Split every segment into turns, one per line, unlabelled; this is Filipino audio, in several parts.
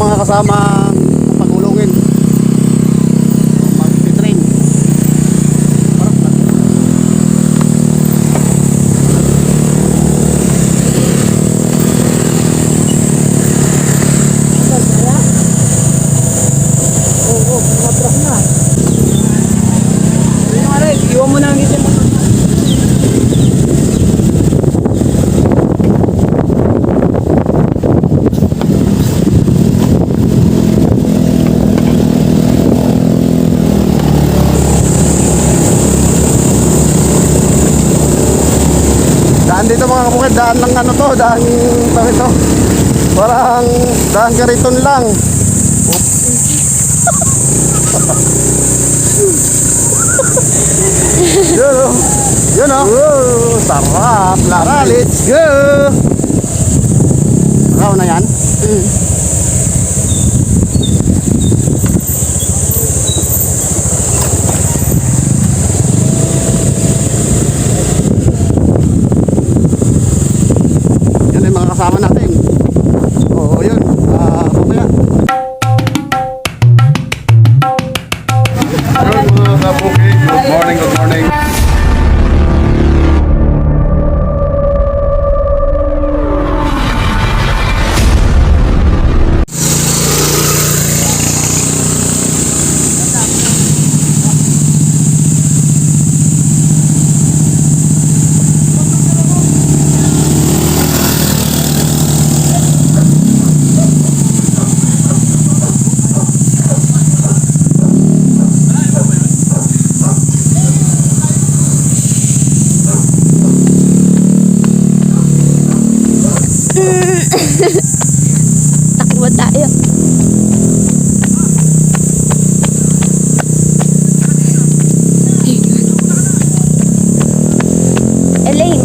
mga kasama pagulungin. Mag-train.
Matras na. Iwan mo na ang itin.
Daan dito mga kabukid, daan lang ano to, daan ito. Parang daan kariton lang. Yun o. Yun o. Sarap. Lara, let's go. Raw na yan? Yan yung mga kasama natin. Oo, yun. Mamaya.
Ayun mga kabukid, good morning, good morning.
Takbo tayo. Elaine.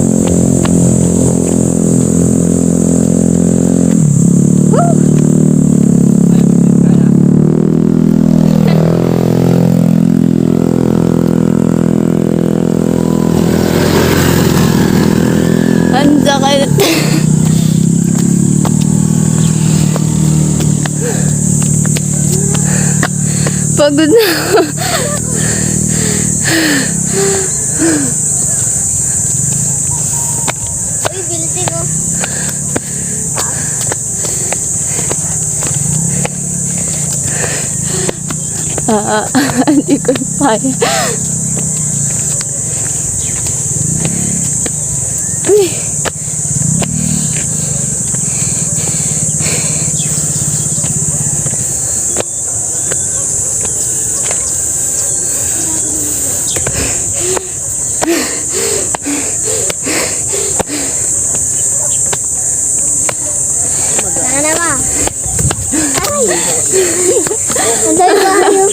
Woo! Ang sakit. Pagod na.
Uy, bilisin mo.
Hindi ko kaya. Uy.
Sana naman. Ay! Ang dami ba kayo?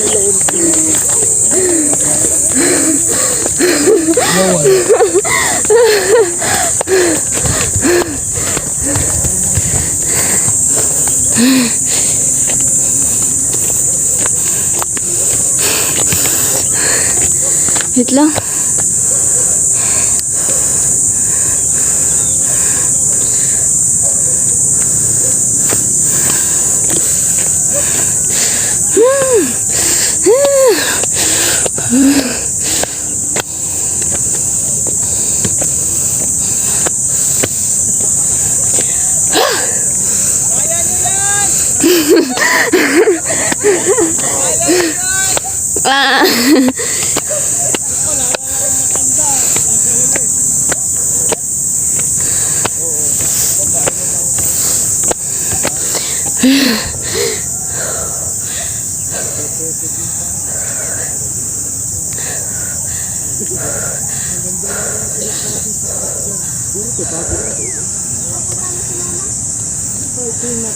Wait lang. Ah.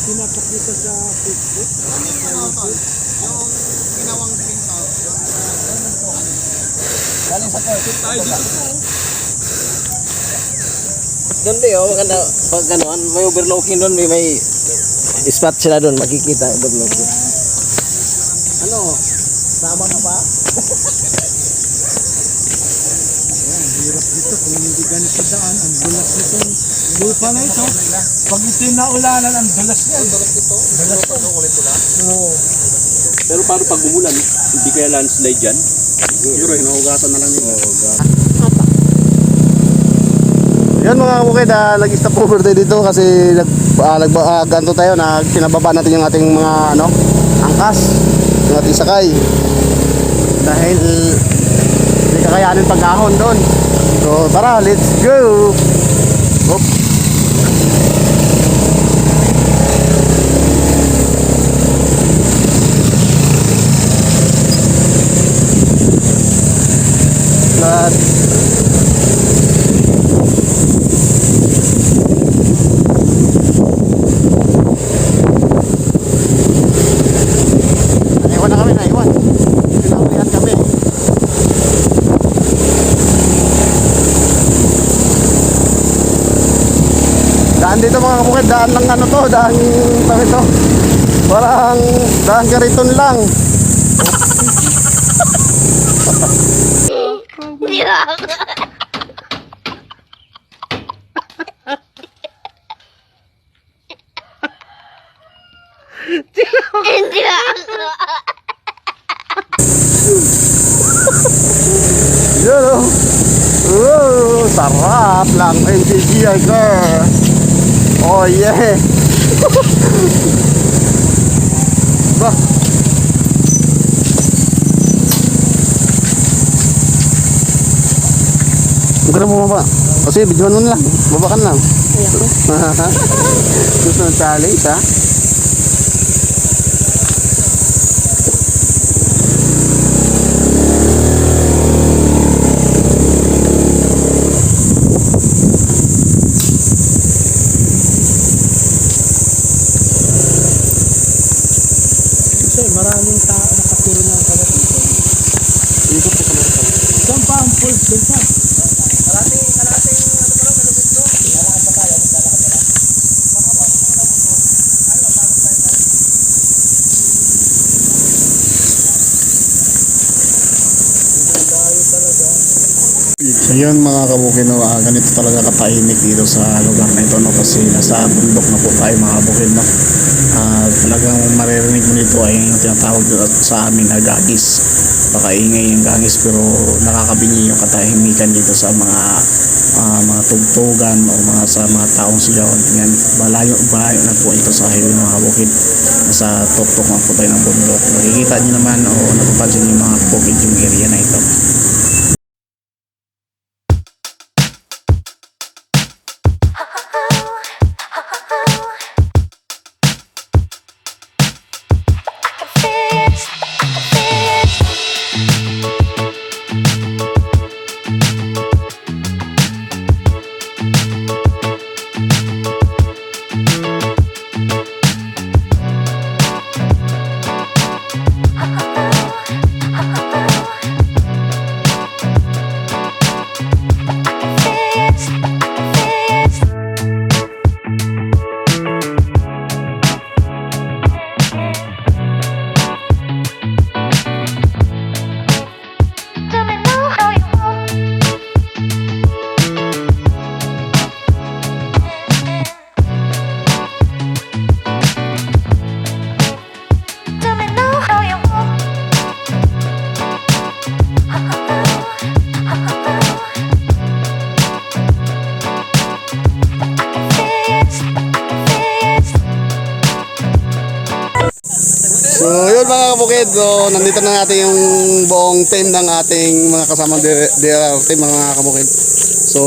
Pinapakita sa Facebook.
Doon di maganda pag gano'n, may overlooking doon, may spot sila doon, makikita overlooking. Ano? Sama ka pa?
Hirap dito kung hindi ganito daan. Ang bulas nito. Lupa na ito. Pag ito yung naulanan, ang dulas niya.
Pero paano pag umulan? Hindi kaya landslide yan? Siguro, hinuhugatan na lang nila.
Yan mga kabukid, nag-stop over tayo dito kasi ganito tayo na pinababa natin yung ating mga angkas, yung ating sakay. Dahil hindi kakayanin pagkahon doon. So tara, let's go! Hop. Naiwan na kami, naiwan. Pinakulihan kami. Daan dito mga kabukid, daan lang daan ito. Parang daan kariton lang.
Hindi ako.
Yun o. Sarap lang MTGI girl. Oh yeah. Ba. Huwag ka na bumaba. Kasi videoan mo na lang. Baba ka na lang. Gusto ng challenge ha?
Kasi maraming tao nakaturo ng kalat dito.
Ikot ka na rin.
Saan pa ang pulse? Doon pa.
So yun mga kabukid, ganito talaga katahimik dito sa lugar na ito kasi nasa bundok na po tayo mga kabukid talagang maririnig mo dito ay yung tinatawag sa amin na gagis. Pakaingay yung gagis pero nakakabingi yung katahimikan dito sa mga tugtugan o sa mga taong sigaw. Yan, malayo na po ito sa highway mga kabukid. Nasa tuktok na po tayo ng bundok. Nakikita nyo naman o napapansin nyo yung mga kabukid yung area na ito. So yun mga kabukid, so, nandito na natin yung buong team ng ating mga kasamang DRT mga kabukid. So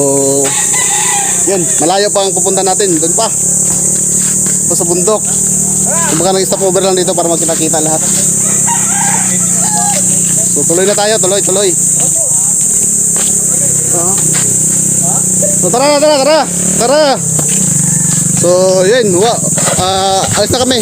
yun, malayo pa ang pupunta natin, doon pa sa bundok. Kumbaga nag-stop over lang dito para magkita-kita lahat. So tuloy na tayo, tuloy. So tara. So yun, alis na kami.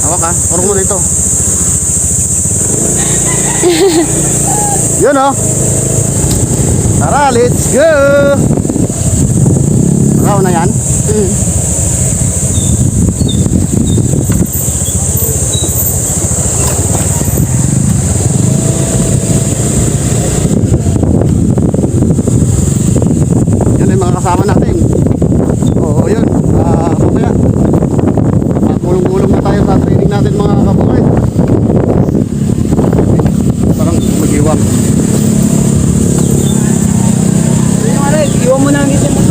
Hawak ha, urong mo dito. Yun o. Tara, let's go! Ikaw na yan? Yan yung mga kasama natin. Oo, yun. Mamaya. Gulong-gulong na tayo sa training natin mga kabukay. Parang mag-iwang.
Iwan mo na ang gitna mo.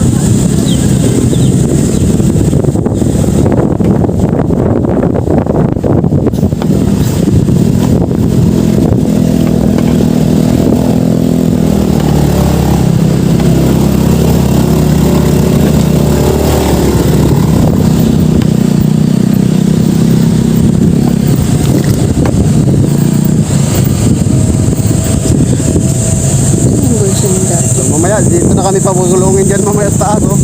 Mamaya, dito na kami pagulungin dyan mamaya sa taas, oh.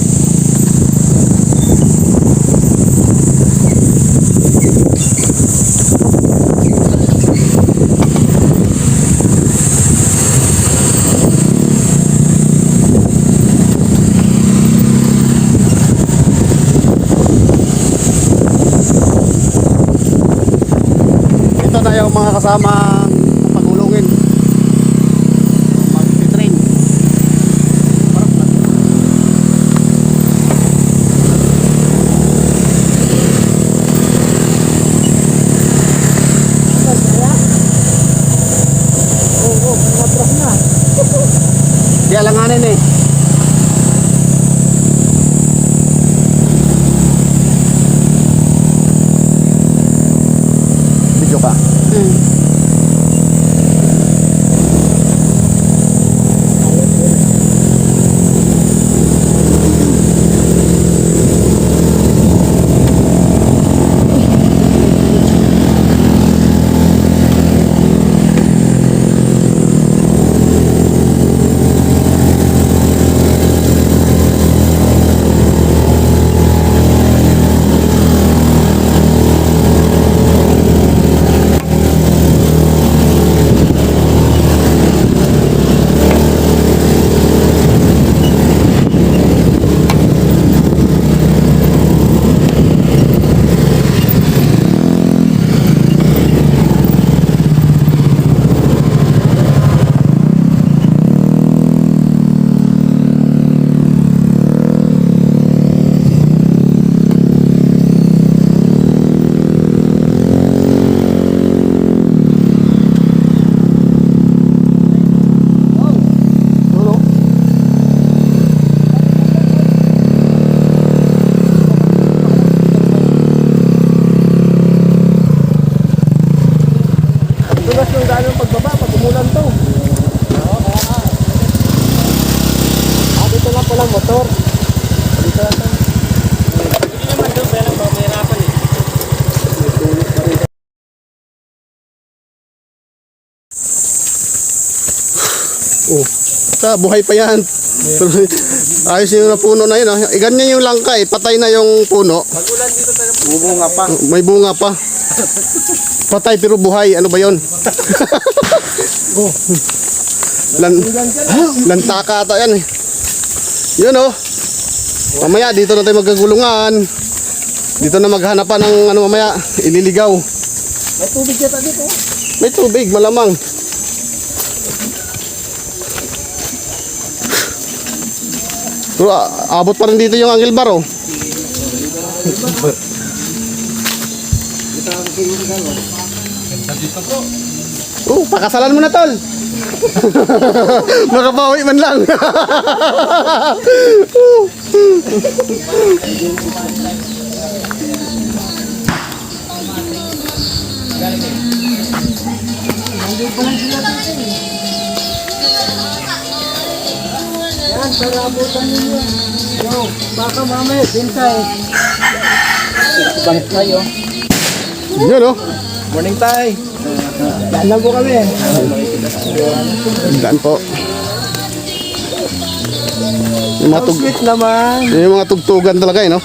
Ito na yung mga kasama pagulungin. Mag-train. Di alanganin eh. Video ka.
Tulas yung daan ng pagbaba pag umulan to. Dito lang palang motor. Dito lang to. Hindi naman doon, kaya lang mahirapan eh. May tulis pa rin.
Oh, sa buhay pa yan. Ayos yung puno na yun. Oh. Ganyan yung langka eh. Patay na yung puno.
Pag-ulan dito tayo.
Bubunga pa.
May bunga pa. Patay pero buhay. Ano ba yun? Lantaka ata yan eh. Yun oh. Mamaya dito na tayo magkagulungan. Dito na maghanapan ng ano mamaya. Ililigaw.
May tubig yata dito.
May tubig malamang. Pero abot pa rin dito yung angle bar oh. Oh, pakasalan mo na tol. Makabawi man lang.
Yan, para abutan ninyo. Yo, baka mamaya, bintay. Bangit tayo.
Yun oh.
Morning tay. Daan lang po kami.
Daan po. Yung mga,
Sweet naman.
yung mga tugtugan talaga eh no.